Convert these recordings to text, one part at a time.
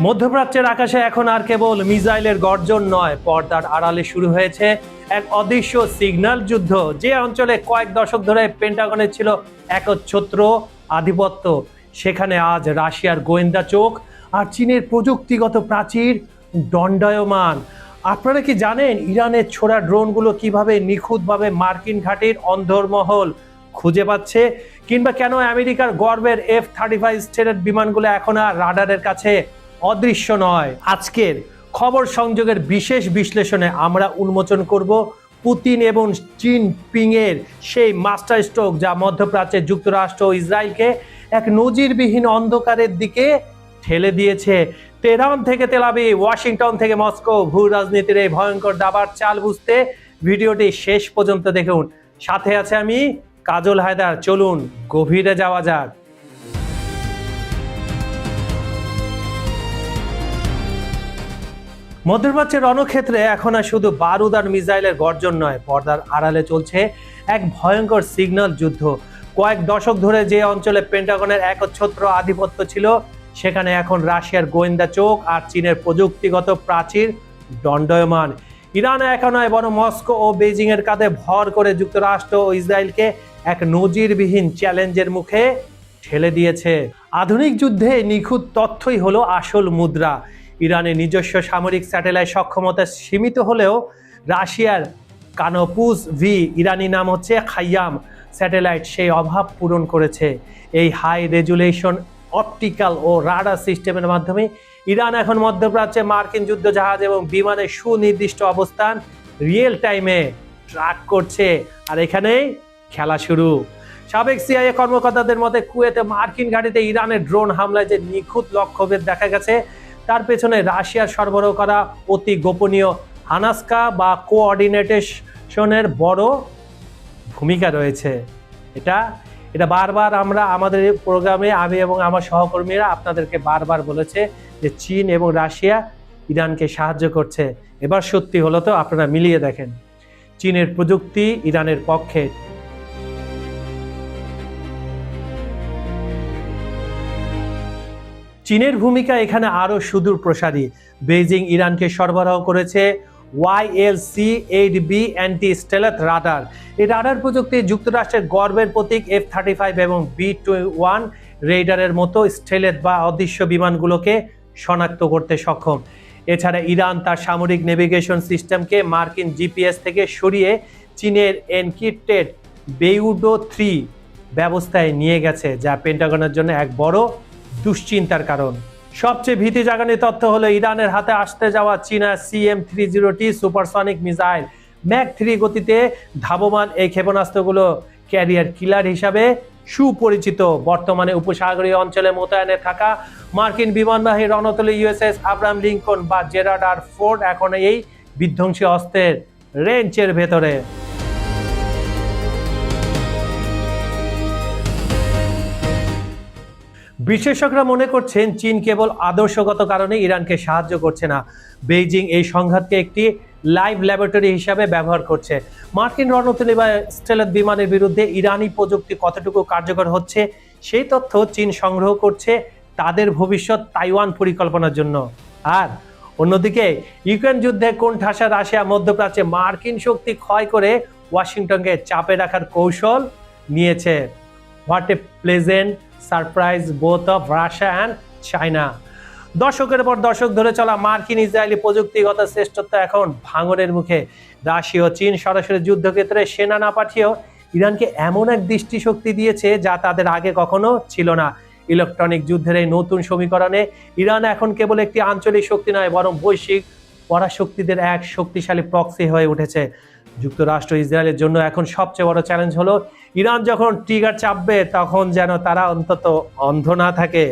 মধ্যপ্রাচ্যের আকাশে এখন আর কেবল মিসাইলের গর্জন নয়, পর্দার আড়ালে শুরু হয়েছে এক অদৃশ্য সিগন্যাল যুদ্ধ। যে অঞ্চলে কয়েক দশক ধরে পেন্টাগনের ছিল একচ্ছত্র আধিপত্য, সেখানে আজ রাশিয়ার গোয়েন্দা চোখ আর চীনের প্রযুক্তিগত প্রাচীর দণ্ডায়মান। আপনারা কি জানেন ইরানের ছোড়া ড্রোনগুলো কিভাবে নিখুঁতভাবে মার্কিন ঘাঁটির অন্দরমহল খুঁজে পাচ্ছে, কিংবা কেন আমেরিকার গর্বের F-35 স্টেলেথ বিমানগুলো এখন আর রাডারের কাছে অদৃশ্য নয়? আজকের খবর সংযোগের বিশেষ বিশ্লেষণে আমরা উন্মোচন করব পুতিন এবং জিনপিং এর সেই মাস্টার স্ট্রোক, যা মধ্যপ্রাচ্যে যুক্তরাষ্ট্র ও ইসরায়েলকে এক নজিরবিহীন অন্ধকারের দিকে ঠেলে দিয়েছে। তেহরান থেকে তেল আবিব, ওয়াশিংটন থেকে মস্কো, ভূ রাজনীতির এই ভয়ঙ্কর দাবার চাল বুঝতে ভিডিওটি শেষ পর্যন্ত দেখুন। সাথে আছে আমি কাজল হায়দার। চলুন গভীরে যাওয়া যাক। মধ্যপ্রাচ্যের রণক্ষেত্রে এখন আর শুধু বারুদ আর মিসাইলের গর্জন নয়, পর্দার আড়ালে চলছে এক ভয়ঙ্কর সিগন্যাল যুদ্ধ। কয়েক দশক ধরে যে অঞ্চলে পেন্টাগনের একচ্ছত্র আধিপত্য ছিল, সেখানে এখন রাশিয়ার গোয়েন্দা চোখ আর চীনের প্রযুক্তিগত প্রাচীর দণ্ডায়মান। ইরান একা নয়, বরং মস্কো ও বেজিং এর কাঁধে ভর করে যুক্তরাষ্ট্র ও ইসরায়েলকে এক নজিরবিহীন চ্যালেঞ্জের মুখে ঠেলে দিয়েছে। আধুনিক যুদ্ধে নিখুঁত তথ্যই হলো আসল মুদ্রা। ইরানের নিজস্ব সামরিক স্যাটেলাইট সক্ষমতা সীমিত হলেও রাশিয়ার কানোপুস ভি, ইরানি নাম হচ্ছে খাইয়াম স্যাটেলাইট, সেই অভাব পূরণ করেছে। এই হাই রেজুলেশন অপটিক্যাল ও রাডার সিস্টেমের মাধ্যমে ইরান এখন মধ্যপ্রাচ্যে মার্কিন যুদ্ধজাহাজ এবং বিমানের সুনির্দিষ্ট অবস্থান রিয়েল টাইমে ট্র্যাক করছে। আর এখানেই খেলা শুরু। সাবেক সিআইএ কর্মকর্তাদের মতে কুয়েতে মার্কিন ঘাঁটিতে ইরানের ড্রোন হামলায় যে নিখুঁত লক্ষ্যভেদ দেখা গেছে, তার পেছনে রাশিয়ার সরবরাহ করা অতি গোপনীয় হানাস্কা বা কোঅর্ডিনেটেশনের বড় ভূমিকা রয়েছে। এটা বারবার আমরা আমাদের প্রোগ্রামে, আমি এবং আমার সহকর্মীরা আপনাদেরকে বারবার বলেছে যে চীন এবং রাশিয়া ইরানকে সাহায্য করছে। এবার সত্যি হলো তো, আপনারা মিলিয়ে দেখেন। চীনের প্রযুক্তি ইরানের পক্ষে। চীনের ভূমিকা এখানে আরো সুদূর প্রসারী। বেইজিং ইরানকে সরবরাহ করেছে YLC-8B অ্যান্টি স্টেলথ রাডার। এই রাডার প্রযুক্তি যুক্তরাষ্ট্রের গর্বের প্রতীক F-35 এবং B-21 রেইডারের মতো স্টেলথ বা অদৃশ্য বিমানগুলোকে শনাক্ত করতে সক্ষম। এছাড়া ইরান তার সামরিক নেভিগেশন সিস্টেমকে মার্কিন জিপিএস থেকে সরিয়ে চীনের এনক্রিপ্টেড বেইউডো 3 ব্যবস্থায় নিয়ে গেছে, যা পেন্টাগনের জন্য এক বড় দুশ্চিন্তার কারণ। সবচেয়ে ভীতি জাগানি তথ্য হলো ইরানের হাতে আসতে যাওয়া চীনা CM-30T সুপারসনিক মিসাইল। ম্যাক 3 গতিতে ধাবমান এই ক্ষেপণাস্ত্রগুলো ক্যারিয়ার কিলার হিসাবে সুপরিচিত। বর্তমানে উপসাগরীয় অঞ্চলে মোতায়েনে থাকা মার্কিন বিমানবাহী রণতরী USS আব্রাহাম লিঙ্কন বা জেরার্ড আর ফোর্ড এখন এই বিধ্বংসী অস্ত্রের রেঞ্জের ভেতরে। বিশেষজ্ঞরা মনে করছেন চীন কেবল আদর্শগত কারণে ইরানকে সাহায্য করছে না, বেইজিং এই সংঘাতকে একটি লাইভ ল্যাবরেটরি হিসাবে ব্যবহার করছে। মার্কিন রণতরী বা স্টেলথ বিমানের বিরুদ্ধে ইরানি প্রযুক্তি কতটুকু কার্যকর হচ্ছে, সেই তথ্য চীন সংগ্রহ করছে তাদের ভবিষ্যৎ তাইওয়ান পরিকল্পনার জন্য। আর অন্যদিকে ইউক্রেন যুদ্ধে কোণঠাসা রাশিয়া মধ্যপ্রাচ্যে মার্কিন শক্তি ক্ষয় করে ওয়াশিংটনকে চাপে রাখার কৌশল নিয়েছে। What a pleasant surprise both of Russia and China. দশকের পর দশক ধরে চলা মার্কিন ইসরায়েলি প্রযুক্তিগত শ্রেষ্ঠত্ব এখন ভাঙনের মুখে। রাশিয়া ও চীন সরাসরি যুদ্ধক্ষেত্রে সেনা না পাঠিয়েও ইরানকে এমন এক দৃষ্টিশক্তি দিয়েছে যা তাদের আগে কখনো ছিল না। ইলেকট্রনিক যুদ্ধের এই নতুন সমীকরণে ইরান এখন কেবল একটি আঞ্চলিক শক্তি নয়, বরং বৈশ্বিক পরাশক্তিদের এক শক্তিশালী প্রক্সি হয়ে উঠেছে। যুক্তরাষ্ট্র ইসরায়েলের জন্য এখন সবচেয়ে বড় চ্যালেঞ্জ হলো ইরান যখন ট্রিগার চাপবে তখন যেন তারা অন্তত অন্ধ না থাকে।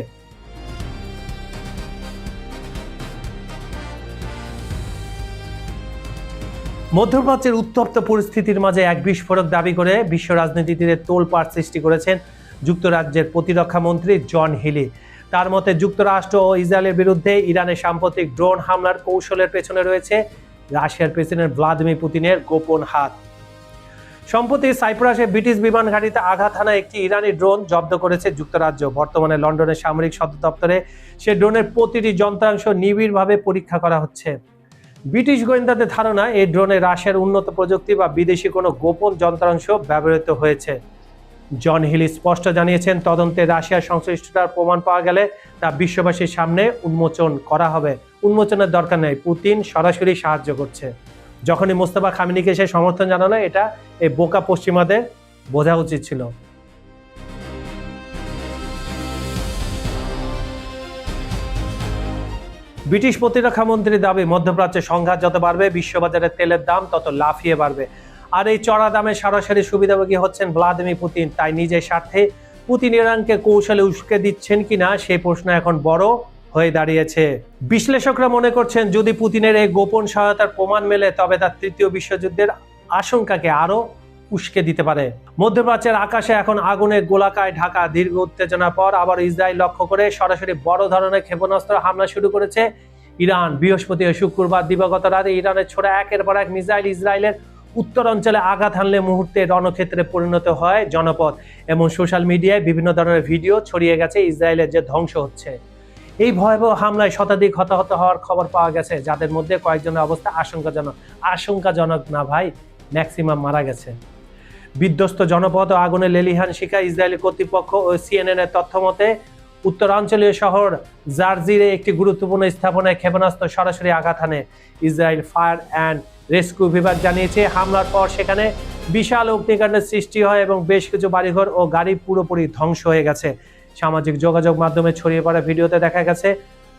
মধ্যপ্রাচ্যের উত্তপ্ত পরিস্থিতির মাঝে এক বিস্ফোরক দাবি করে বিশ্ব রাজনীতিতে তোলপাড় সৃষ্টি করেছেন যুক্তরাজ্যের প্রতিরক্ষা মন্ত্রী জন হিলি। তার মতে যুক্তরাষ্ট্র ও ইসরায়েলের বিরুদ্ধে ইরানের সাম্প্রতিক ড্রোন হামলার কৌশলের পেছনে রয়েছে রাশিয়ার প্রেসিডেন্ট ভ্লাদিমির পুতিনের গোপন হাত। সম্প্রতি সাইপ্রাসে ব্রিটিশ বিমান ঘাঁটিতে আঘাত হানা একটি ইরানি ড্রোন জব্দ করেছে যুক্তরাজ্য। বর্তমানে লন্ডনের সামরিক সদর দপ্তরে সে ড্রোনের প্রতিটি যন্ত্রাংশ নিবিড়ভাবে পরীক্ষা করা হচ্ছে। ব্রিটিশ গোয়েন্দাদের ধারণা এই ড্রোনে রাশিয়ার উন্নত প্রযুক্তি বা বিদেশি কোনো গোপন যন্ত্রাংশ ব্যবহৃত হয়েছে। জন হিলি স্পষ্ট জানিয়েছেন, তদন্তে রাশিয়ার সংশ্লিষ্টতার প্রমাণ পাওয়া গেলে তা বিশ্ববাসীর সামনে উন্মোচন করা হবে। উন্মোচনের দরকার নেই, পুতিন সরাসরি সাহায্য করছে। যখনই মোস্তফা খামেনিকে সে সমর্থন জানালো, এটা এই বোকা পশ্চিমাদের বোঝা উচিত ছিল। ব্রিটিশ প্রতিরক্ষা মন্ত্রীর দাবি, মধ্যপ্রাচ্যে সংঘাত যত বাড়বে বিশ্ববাজারে তেলের দাম তত লাফিয়ে বাড়বে। আর এই চড়া দামে সরাসরি সুবিধাভোগী হচ্ছেন ভ্লাদিমির পুতিন। তাই নিজের স্বার্থে পুতিন ইরানকে কৌশলে উস্কে দিচ্ছেন কিনা সেই প্রশ্ন এখন বড় হয়ে দাঁড়িয়েছে। বিশ্লেষকরা মনে করছেন, যদি পুতিনের এই গোপন সহায়তার প্রমাণ মেলে তবে তার তৃতীয় বিশ্বযুদ্ধের আশঙ্কাকে আরো উস্কে দিতে পারে। মধ্যপ্রাচ্যের আকাশে এখন আগুনের গোলাকায় ঢাকা। দীর্ঘ উত্তেজনার পর আবার ইসরায়েল লক্ষ্য করে সরাসরি বড় ধরনের ক্ষেপণাস্ত্র হামলা শুরু করেছে ইরান। বৃহস্পতি ও শুক্রবার দিবাগত রাতে ইরানের ছোড়া একের পর এক মিসাইল ইসরায়েলের উত্তর অঞ্চলে আঘাত হানলে মুহূর্তে রণক্ষেত্রে পরিণত হয় জনপদ। এমন সোশ্যাল মিডিয়ায় বিভিন্ন ধরনের ভিডিও ছড়িয়ে গেছে ইসরায়েলের যে ধ্বংস হচ্ছে। এই ভয়াবহ হামলায় শতাধিক হতাহত হওয়ার খবর পাওয়া গেছে, যাদের মধ্যে কয়েকজনের অবস্থা আশঙ্কাজনক না ভাই, ম্যাক্সিমাম মারা গেছে। বিধ্বস্ত জনপদ ও আগুনে লেলিহান শিকায় ইসরায়েলি কর্তৃপক্ষ ও CNN এর তথ্য মতে উত্তরাঞ্চলীয় শহর জার্জিরে একটি গুরুত্বপূর্ণ স্থাপনায় ক্ষেপণাস্ত্র সরাসরি আঘাত হানে। ইসরায়েল ফায়ার অ্যান্ড রেস্কিউ বিভাগ জানিয়েছে, হামলার পর সেখানে বিশাল অগ্নিকাণ্ডের সৃষ্টি হয় এবং বেশ কিছু বাড়িঘর ও গাড়ি পুরোপুরি ধ্বংস হয়ে গেছে। সামাজিক যোগাযোগ মাধ্যমে ছড়িয়ে পড়া ভিডিওতে দেখা গেছে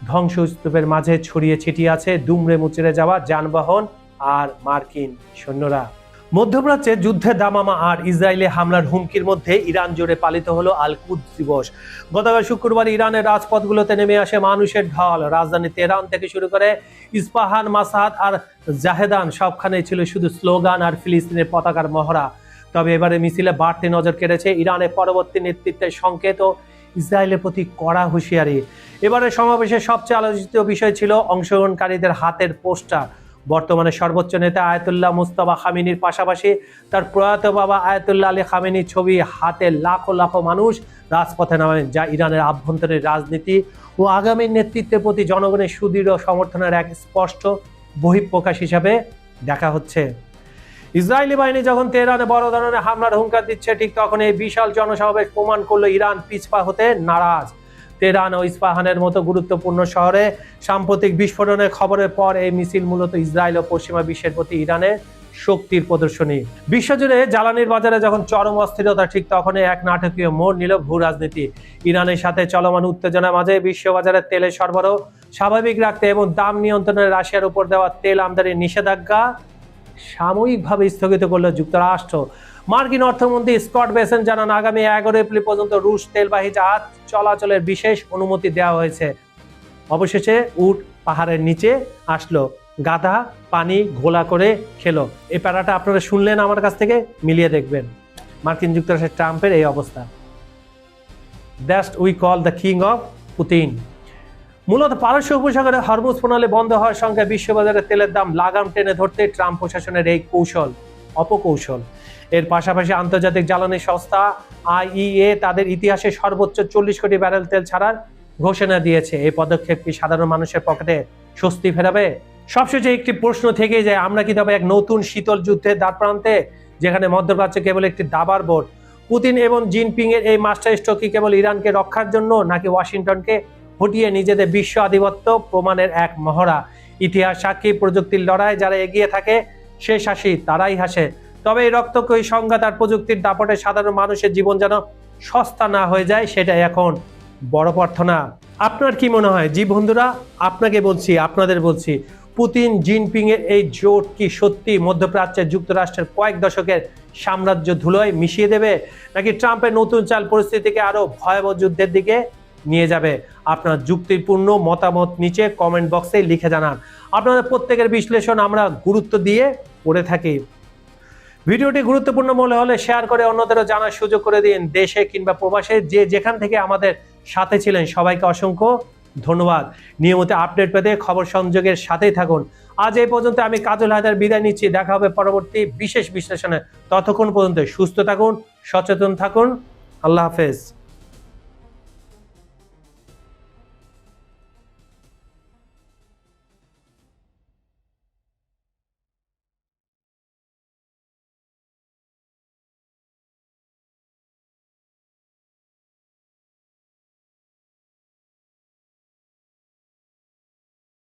ধ্বংসস্তূপের মাঝে ছড়িয়ে ছিটিয়ে আছে দুমড়ে মুচড়ে যাওয়া যানবাহন আর মার্কিন সৈন্যরা। মধ্যপ্রাচ্যে যুদ্ধের দামামা আর ইসরায়েলি হামলার হুমকির মধ্যে ইরান জুড়ে পালিত হলো আল কুদস দিবস। গতকাল শুক্রবার ইরানের রাজপথগুলোতে নেমে আসে মানুষের ঢল। রাজধানী তেহরান থেকে শুরু করে ইস্পাহান, মাসাদ আর জাহেদান সবখানেই ছিল শুধু স্লোগান আর ফিলিস্তিনের পতাকার মহড়া। তবে এবারে মিছিলে বাড়তি নজর কেড়েছে ইরানের পরবর্তী নেতৃত্বের সংকেত ও ইসরায়েলের প্রতি কড়া হুঁশিয়ারি। এবারে সমাবেশের সবচেয়ে আলোচিত বিষয় ছিল অংশগ্রহণকারীদের হাতের পোস্টার। বর্তমানে সর্বোচ্চ নেতা আয়াতুল্লাহ মুস্তাফা খামেনির পাশাপাশি তার প্রয়াত বাবা আয়াতুল্লাহ আলী খামেনির ছবি হাতে লাখো লাখো মানুষ রাজপথে নামেন, যা ইরানের আভ্যন্তরীণ রাজনীতি ও আগামী নেতৃত্বের প্রতি জনগণের সুদৃঢ় সমর্থনের এক স্পষ্ট বহিঃপ্রকাশ হিসাবে দেখা হচ্ছে। ইসরায়েলি বাহিনী যখন তেহরানে বড় ধরনের হামলার হুঙ্কার দিচ্ছে, ঠিক তখন এই বিশাল জনসমাবেশ প্রমাণ করলো ইরান পিছপা হতে নারাজ। তেহরান ও ইস্পাহানের মতো গুরুত্বপূর্ণ শহরে সাম্প্রতিক বিস্ফোরণের খবরের পর এই মিছিল মূলত ইসরায়েল ও পশ্চিমা বিশ্বের প্রতি ইরানের শক্তির প্রদর্শনী। বিশ্বজুড়ে জ্বালানির বাজারে যখন চরম অস্থিরতা, ঠিক তখনই এক নাটকীয় মোড় নিল ভূ রাজনীতি। ইরানের সাথে চলমান উত্তেজনার মাঝে বিশ্ববাজারে তেলের সরবরাহ স্বাভাবিক রাখতে এবং দাম নিয়ন্ত্রণে রাশিয়ার উপর দেওয়া তেল আমদানির নিষেধাজ্ঞা সাময়িকভাবে স্থগিত করল যুক্তরাষ্ট্র। মার্কিন অর্থমন্ত্রী স্কট বেসেন জানান, আগামী 11 এপ্রিল পর্যন্ত রুশ তেলবাহী জাহাজ চলাচলের বিশেষ অনুমতি দেওয়া হয়েছে। অবশেষে উট পাহাড়ের নিচে আসলো, গাধা পানি ঘোলা করে খেলো। এই প্যারাটা আপনারা শুনলেন আমার কাছ থেকে, মিলিয়ে দেখবেন। মার্কিন যুক্তরাষ্ট্রের ট্রাম্পের এই অবস্থা। That we call the king of Putin. মূলত পারস্য উপসাগরে হরমুজ প্রণালী বন্ধ হওয়ার সঙ্গে বিশ্ববাজারে তেলের দাম লাগাম টেনে ধরতে ট্রাম্প প্রশাসনের এই অপকৌশল। এর পাশাপাশি আন্তর্জাতিক জ্বালানি সংস্থা IEA তাদের ইতিহাসে সর্বোচ্চ 40 কোটি ব্যারেল তেল ছাড়ার ঘোষণা দিয়েছে। এই পদক্ষেপ কি সাধারণ মানুষের পকেটে স্বস্তি ফেরাবে? সবশেষে একটি প্রশ্ন থেকেই যায়, আমরা কি তবে এক নতুন শীতল যুদ্ধের দ্বারপ্রান্তে, যেখানে মধ্যপ্রাচ্য কেবল একটি দাবার বোর্ড? পুতিন এবং জিনপিং এর এই মাস্টার স্ট্রোক কি কেবল ইরানকে রক্ষার জন্য, নাকি ওয়াশিংটনকে হটিয়ে নিজেদের বিশ্ব আধিপত্য প্রমাণের এক মহড়া? ইতিহাস সাক্ষী, প্রযুক্তির লড়াই যারা এগিয়ে থাকে শেষ হাসি তারাই হাসে। তবে এই রক্তক্ষয়ী সংঘাত আর প্রযুক্তির দাপটে সাধারণ মানুষের জীবন যেন সস্তা না হয়ে যায়, সেটাই এখন বড় প্রার্থনা। আপনার কি মনে হয়? জি বন্ধুরা, আপনাকে বলছি, আপনাদের বলছি, পুতিন জিনপিং এর এই জোট কি সত্যি মধ্যপ্রাচ্যের যুক্তরাষ্ট্রের কয়েক দশকের সাম্রাজ্য ধুলোয় মিশিয়ে দেবে, নাকি ট্রাম্পের নতুন চাল পরিস্থিতিকে আরো ভয়াবহ যুদ্ধের দিকে নিয়ে যাবে? আপনার যুক্তিপূর্ণ মতামত নিচে কমেন্ট বক্সে লিখে জানান। আপনাদের প্রত্যেকের বিশ্লেষণ আমরা গুরুত্ব দিয়ে পড়ে থাকি। ভিডিওটি গুরুত্বপূর্ণ মনে হলে শেয়ার করে অন্যদেরও জানার সুযোগ করে দিন। দেশে কিংবা প্রবাসে যে যেখান থেকে আমাদের সাথে ছিলেন সবাইকে অসংখ্য ধন্যবাদ। নিয়মিত আপডেট পেতে খবর সংযোগের সাথেই থাকুন। আজ এই পর্যন্ত আমি কাজল হায়দার বিদায় নিচ্ছি। দেখা হবে পরবর্তী বিশেষ বিশ্লেষণে। ততক্ষণ পর্যন্ত সুস্থ থাকুন, সচেতন থাকুন। আল্লাহ হাফেজ।